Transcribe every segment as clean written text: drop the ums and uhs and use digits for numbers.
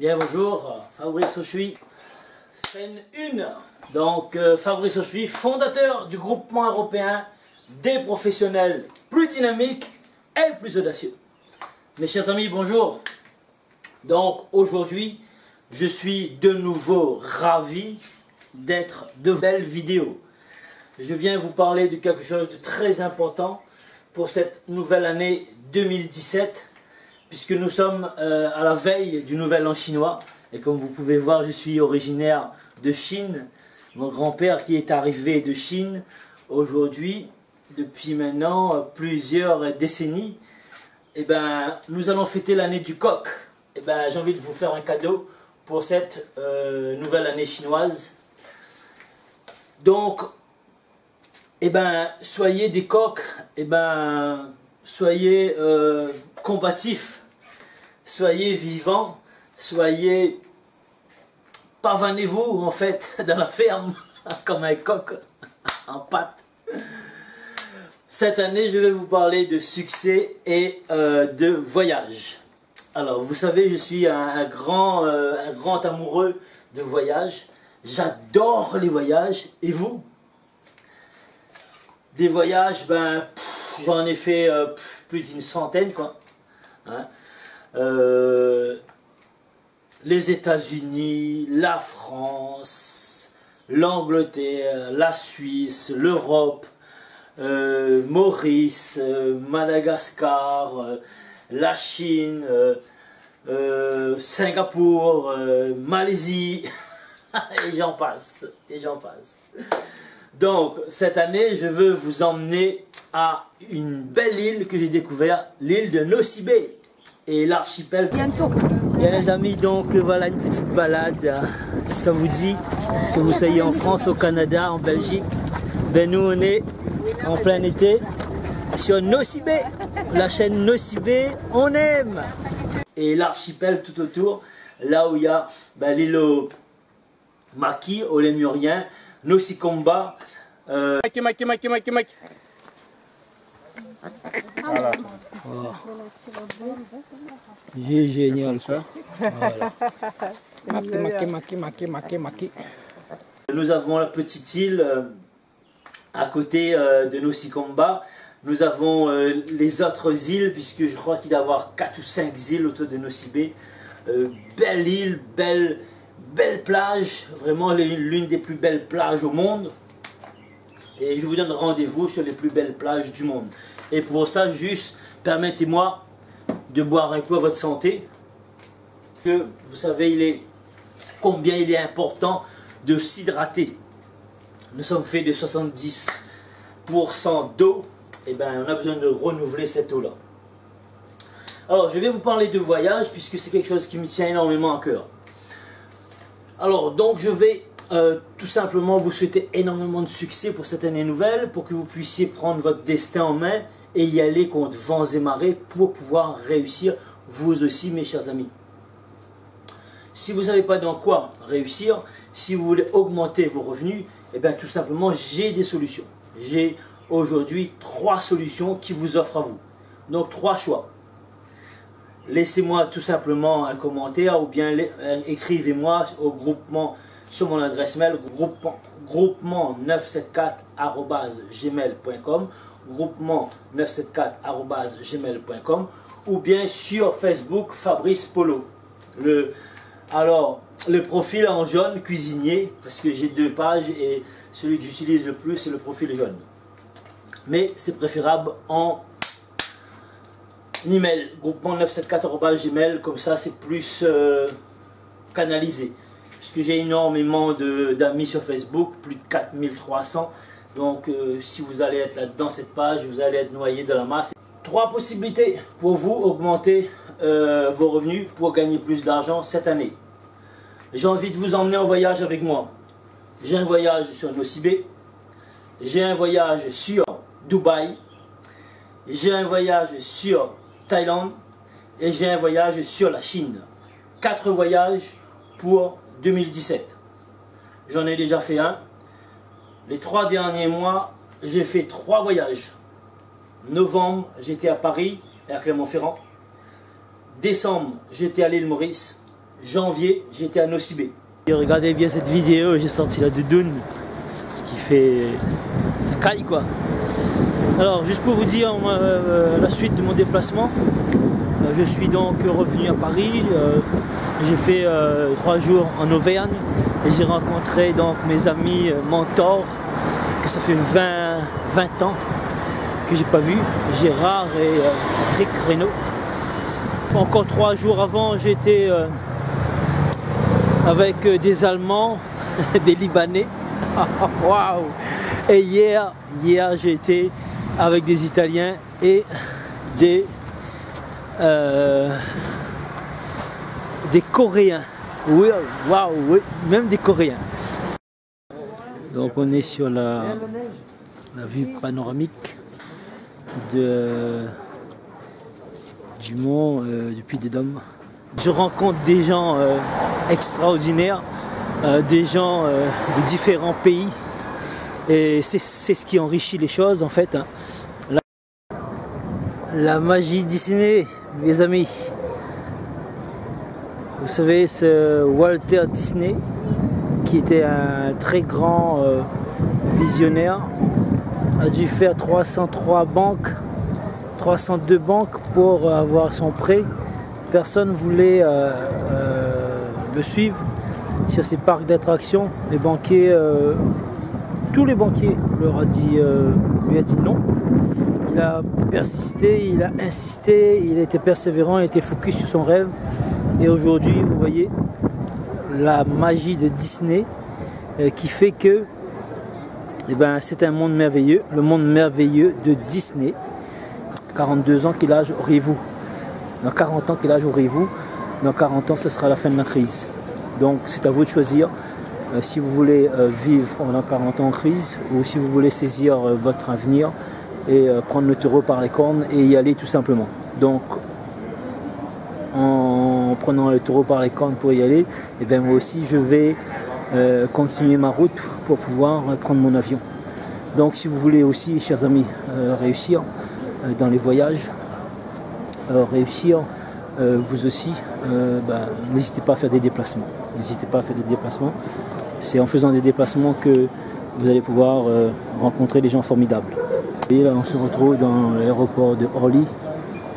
Bien bonjour, Fabrice Auchuy, scène 1. Donc Fabrice Auchuy, fondateur du groupement européen des professionnels plus dynamiques et plus audacieux. Mes chers amis, bonjour. Donc aujourd'hui, je suis de nouveau ravi d'être de belles vidéos. Je viens vous parler de quelque chose de très important pour cette nouvelle année 2017. Puisque nous sommes à la veille du nouvel an chinois. Et comme vous pouvez voir, je suis originaire de Chine. Mon grand-père qui est arrivé de Chine aujourd'hui, depuis maintenant plusieurs décennies. Et ben, nous allons fêter l'année du coq. Et ben, j'ai envie de vous faire un cadeau pour cette nouvelle année chinoise. Donc, et ben, soyez des coqs, et ben, soyez combatifs. Soyez vivants, soyez, pavanez-vous en fait dans la ferme comme un coq en pâte. Cette année, je vais vous parler de succès et de voyage. Alors, vous savez, je suis un grand amoureux de voyage. J'adore les voyages. Et vous? Des voyages, ben, j'en ai fait plus d'une centaine, quoi. Hein? Les États-Unis, la France, l'Angleterre, la Suisse, l'Europe, Maurice, Madagascar, la Chine, Singapour, Malaisie, et j'en passe, et j'en passe. Donc, cette année, je veux vous emmener à une belle île que j'ai découverte, l'île de Nosy Be. Et l'archipel. Bientôt. Bien les amis, donc voilà une petite balade. Si ça vous dit, que vous soyez en France, au Canada, en Belgique, ben nous on est en plein été sur Nosy Be, la chaîne Nosy Be, on aime. Et l'archipel tout autour, là où il y a ben, l'île Maki, au Lémurien, Nosy Comba. Maki. Voilà. Oh. Génial ça. Voilà. Nous avons la petite île à côté de Nosy Comba. Nous avons les autres îles, puisque je crois qu'il doit y avoir 4 ou 5 îles autour de Nosy Be. Belle île, belle plage, vraiment l'une des plus belles plages au monde. Et je vous donne rendez-vous sur les plus belles plages du monde. Et pour ça, juste, permettez-moi de boire un coup à votre santé. Que vous savez combien il est important de s'hydrater. Nous sommes faits de 70% d'eau. Et bien, on a besoin de renouveler cette eau-là. Alors, je vais vous parler de voyage, puisque c'est quelque chose qui me tient énormément à cœur. Alors, donc, je vais tout simplement vous souhaiter énormément de succès pour cette année nouvelle, pour que vous puissiez prendre votre destin en main et y aller contre vents et marées pour pouvoir réussir vous aussi, mes chers amis. Si vous ne savez pas dans quoi réussir, si vous voulez augmenter vos revenus, et bien tout simplement j'ai des solutions. J'ai aujourd'hui 3 solutions qui vous offrent à vous. Donc 3 choix. Laissez-moi tout simplement un commentaire ou bien écrivez-moi au groupement sur mon adresse mail groupement974@gmail.com groupement974@gmail.com ou bien sur Facebook Fabrice Polo. Le profil en jaune cuisinier, parce que j'ai 2 pages et celui que j'utilise le plus c'est le profil jaune. Mais c'est préférable en email, groupement974@gmail, comme ça c'est plus canalisé. Puisque j'ai énormément d'amis sur Facebook, plus de 4300. Donc si vous allez être là dans cette page, vous allez être noyé dans la masse. 3 possibilités pour vous augmenter vos revenus pour gagner plus d'argent cette année. J'ai envie de vous emmener en voyage avec moi. J'ai un voyage sur Nosy Be. J'ai un voyage sur Dubaï. J'ai un voyage sur Thaïlande. Et j'ai un voyage sur la Chine. 4 voyages pour 2017. J'en ai déjà fait un. Les 3 derniers mois, j'ai fait 3 voyages. Novembre, j'étais à Paris et à Clermont-Ferrand. Décembre, j'étais à l'île Maurice. janvier, j'étais à Nosy Be. Et regardez bien cette vidéo, j'ai sorti la doudoune, ce qui fait... ça caille quoi. Alors juste pour vous dire la suite de mon déplacement, je suis donc revenu à Paris, j'ai fait 3 jours en Auvergne et j'ai rencontré donc mes amis mentors que ça fait 20 ans que j'ai pas vu, Gérard et Patrick Reynaud. Encore 3 jours avant, j'étais avec des Allemands, des Libanais. Waouh! Et hier j'ai été avec des Italiens et des Coréens. Oui, waouh, oui, même des Coréens. Donc on est sur la vue panoramique du mont du Puy-de-Dôme. Je rencontre des gens extraordinaires, des gens de différents pays, et c'est ce qui enrichit les choses en fait. Hein. La magie Disney, mes amis. Vous savez, ce Walter Disney, qui était un très grand visionnaire, a dû faire 303 banques, 302 banques pour avoir son prêt. Personne ne voulait le suivre sur ces parcs d'attractions. Les banquiers, tous les banquiers lui a dit non. Il a persisté, il a insisté, il était persévérant, il était focus sur son rêve. Et aujourd'hui, vous voyez la magie de Disney qui fait que c'est un monde merveilleux, le monde merveilleux de Disney. 42 ans, quel âge auriez-vous? Dans 40 ans, quel âge auriez-vous? Dans 40 ans, ce sera la fin de la crise. Donc c'est à vous de choisir si vous voulez vivre pendant 40 ans en crise ou si vous voulez saisir votre avenir et prendre le taureau par les cornes et y aller tout simplement. Donc en prenant le taureau par les cornes pour y aller, et bien moi aussi je vais continuer ma route pour pouvoir prendre mon avion. Donc si vous voulez aussi, chers amis, réussir dans les voyages, réussir vous aussi, n'hésitez pas à faire des déplacements. N'hésitez pas à faire des déplacements. C'est en faisant des déplacements que vous allez pouvoir rencontrer des gens formidables. Et là on se retrouve dans l'aéroport de Orly.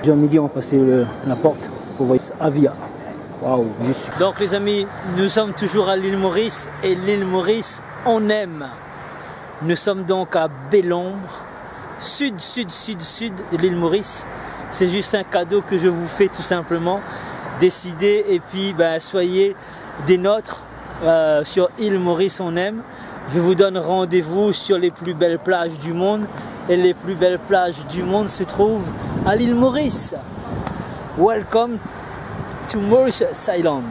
Jean-Midi ont passé la porte pour voir Avia. Waouh, je suis... Donc les amis, nous sommes toujours à l'île Maurice et l'île Maurice, on aime. Nous sommes donc à Bellombre, sud de l'île Maurice. C'est juste un cadeau que je vous fais tout simplement. Décidez et puis soyez des nôtres sur île Maurice, on aime. Je vous donne rendez-vous sur les plus belles plages du monde. Et les plus belles plages du monde se trouvent à l'île Maurice. Welcome to Mauritius Island.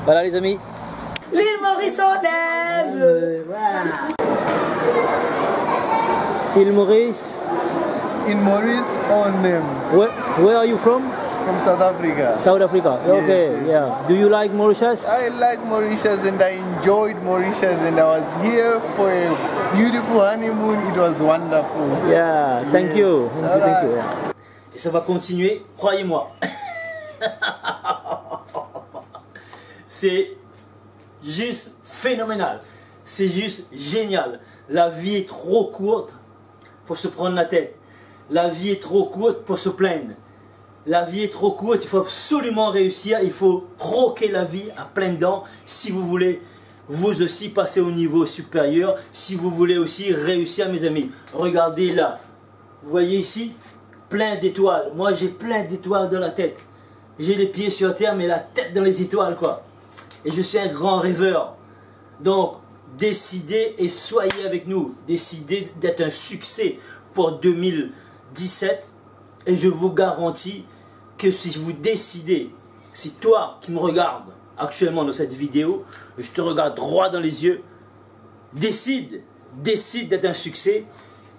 Voilà les amis. L'île Maurice on aime. Île Maurice. In Maurice on aime. Where are you from? From South Africa. South Africa. Okay, yes, yeah. Do you like Mauritius? I like Mauritius and I enjoyed Mauritius and I was here for a beautiful honeymoon. It was wonderful. Yeah, thank Yes. you. Thank you. Right. Et ça va continuer, croyez-moi. C'est juste phénoménal. C'est juste génial. La vie est trop courte pour se prendre la tête. La vie est trop courte pour se plaindre. La vie est trop courte, il faut absolument réussir, il faut croquer la vie à pleines dents si vous voulez vous aussi passer au niveau supérieur, si vous voulez aussi réussir mes amis. Regardez là, vous voyez ici, plein d'étoiles. Moi j'ai plein d'étoiles dans la tête. J'ai les pieds sur terre mais la tête dans les étoiles quoi. Et je suis un grand rêveur. Donc décidez et soyez avec nous. Décidez d'être un succès pour 2017 et je vous garantis que si vous décidez, si toi qui me regardes actuellement dans cette vidéo, je te regarde droit dans les yeux, décide d'être un succès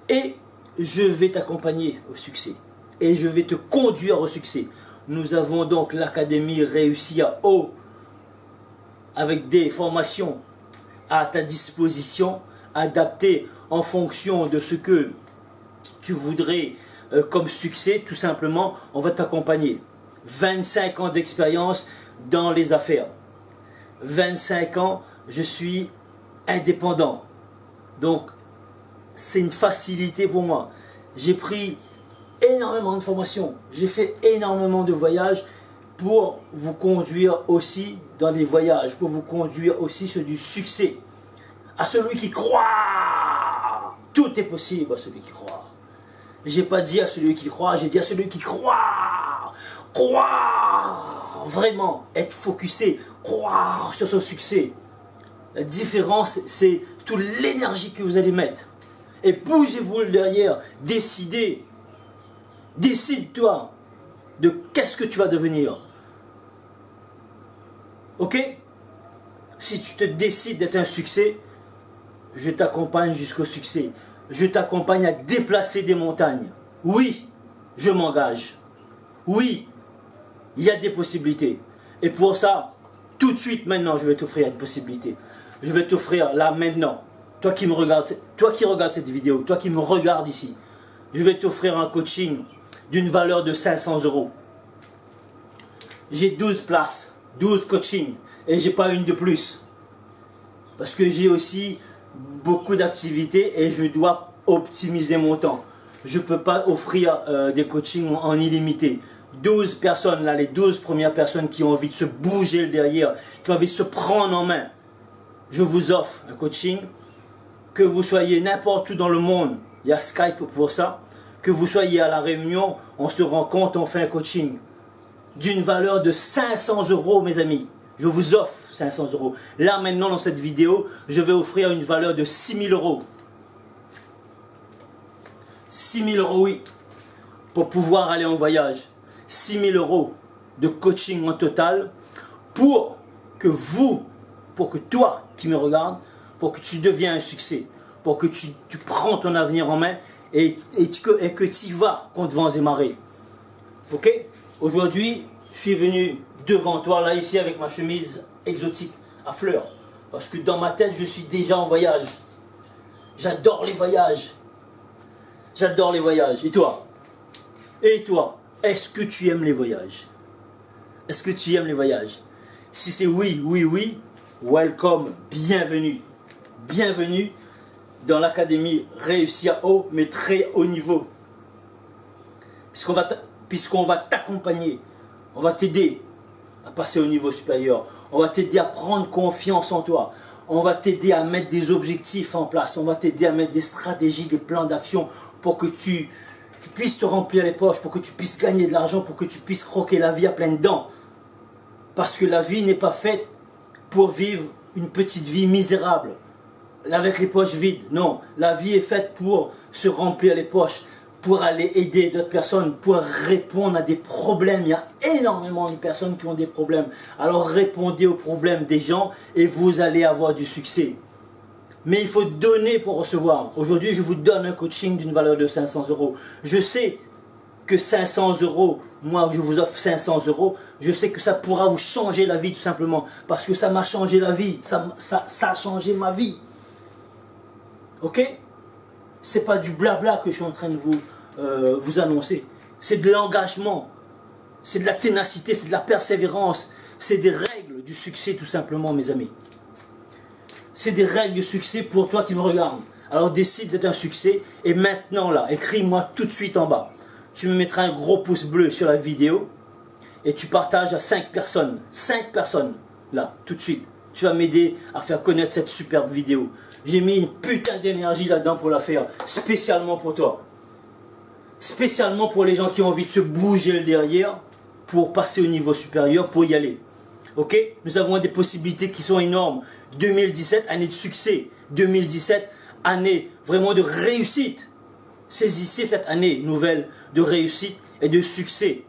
et je vais t'accompagner au succès et je vais te conduire au succès. Nous avons donc l'Académie Réussir Haut avec des formations à ta disposition, adaptées en fonction de ce que tu voudrais comme succès. Tout simplement, on va t'accompagner. 25 ans d'expérience, dans les affaires. 25 ans, je suis indépendant. Donc, c'est une facilité pour moi. J'ai pris énormément de formations. J'ai fait énormément de voyages pour vous conduire aussi dans des voyages, pour vous conduire aussi sur du succès. À celui qui croit, tout est possible à celui qui croit. J'ai pas dit à celui qui croit, j'ai dit à celui qui croit. Croire, vraiment, être focusé, croire sur son succès. La différence, c'est toute l'énergie que vous allez mettre. Et bougez-vous derrière, décidez. Décide-toi de qu'est-ce que tu vas devenir. Ok? Si tu te décides d'être un succès, je t'accompagne jusqu'au succès. Je t'accompagne à déplacer des montagnes. Oui, je m'engage. Oui, il y a des possibilités. Et pour ça, tout de suite maintenant, je vais t'offrir une possibilité. Je vais t'offrir là maintenant. Toi qui me regardes, toi qui regardes cette vidéo, toi qui me regardes ici, je vais t'offrir un coaching d'une valeur de 500 €. J'ai 12 places, 12 coachings et j'ai pas une de plus. Parce que j'ai aussi beaucoup d'activités et je dois optimiser mon temps. Je ne peux pas offrir des coachings en illimité. 12 personnes, là, les 12 premières personnes qui ont envie de se bouger le derrière, qui ont envie de se prendre en main. Je vous offre un coaching. Que vous soyez n'importe où dans le monde, il y a Skype pour ça. Que vous soyez à la Réunion, on se rencontre, on fait un coaching. D'une valeur de 500 € mes amis. Je vous offre 500 €. Là maintenant dans cette vidéo, je vais offrir une valeur de 6 000 €. 6 000 € oui, pour pouvoir aller en voyage. 6 000 € de coaching en total pour que vous, pour que toi qui me regardes, pour que tu deviens un succès, pour que tu prends ton avenir en main et que tu y vas contre vents et marées. Ok? Aujourd'hui, je suis venu devant toi, là, ici, avec ma chemise exotique à fleurs. Parce que dans ma tête, je suis déjà en voyage. J'adore les voyages. J'adore les voyages. Et toi? Et toi? Est-ce que tu aimes les voyages? Est-ce que tu aimes les voyages? Si c'est oui, oui, oui, welcome, bienvenue. Bienvenue dans l'académie Réussir haut, mais très haut niveau. Puisqu'on va t'accompagner, on va t'aider à passer au niveau supérieur, on va t'aider à prendre confiance en toi, on va t'aider à mettre des objectifs en place, on va t'aider à mettre des stratégies, des plans d'action pour que tu puisses te remplir les poches, pour que tu puisses gagner de l'argent, pour que tu puisses croquer la vie à pleines dents. Parce que la vie n'est pas faite pour vivre une petite vie misérable, avec les poches vides. Non, la vie est faite pour se remplir les poches, pour aller aider d'autres personnes, pour répondre à des problèmes. Il y a énormément de personnes qui ont des problèmes. Alors répondez aux problèmes des gens et vous allez avoir du succès. Mais il faut donner pour recevoir. Aujourd'hui, je vous donne un coaching d'une valeur de 500 €. Je sais que 500 €, moi je vous offre 500 €, je sais que ça pourra vous changer la vie tout simplement. Parce que ça m'a changé la vie, ça a changé ma vie. Ok? C'est pas du blabla que je suis en train de vous annoncer. C'est de l'engagement, c'est de la ténacité, c'est de la persévérance, c'est des règles du succès tout simplement mes amis. C'est des règles du succès pour toi qui me regardes. Alors décide d'être un succès et maintenant là, écris-moi tout de suite en bas. Tu me mettras un gros pouce bleu sur la vidéo et tu partages à 5 personnes. 5 personnes là, tout de suite. Tu vas m'aider à faire connaître cette superbe vidéo. J'ai mis une putain d'énergie là-dedans pour la faire, spécialement pour toi. Spécialement pour les gens qui ont envie de se bouger le derrière pour passer au niveau supérieur, pour y aller. Ok? Nous avons des possibilités qui sont énormes. 2017, année de succès. 2017, année vraiment de réussite. Saisissez cette année nouvelle de réussite et de succès.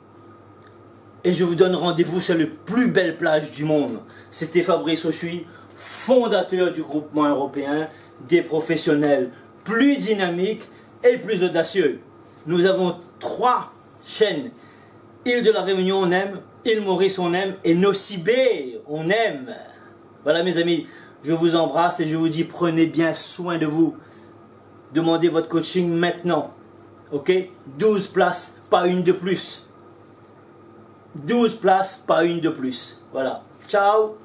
Et je vous donne rendez-vous sur la plus belle plage du monde. C'était Fabrice Oshui, fondateur du groupement européen des professionnels plus dynamiques et plus audacieux. Nous avons 3 chaînes. Île de la Réunion, on aime. Île Maurice, on aime. Et Nosy-Be, on aime. Voilà mes amis, je vous embrasse et je vous dis prenez bien soin de vous. Demandez votre coaching maintenant. Ok? 12 places, pas une de plus. 12 places, pas une de plus. Voilà. Ciao!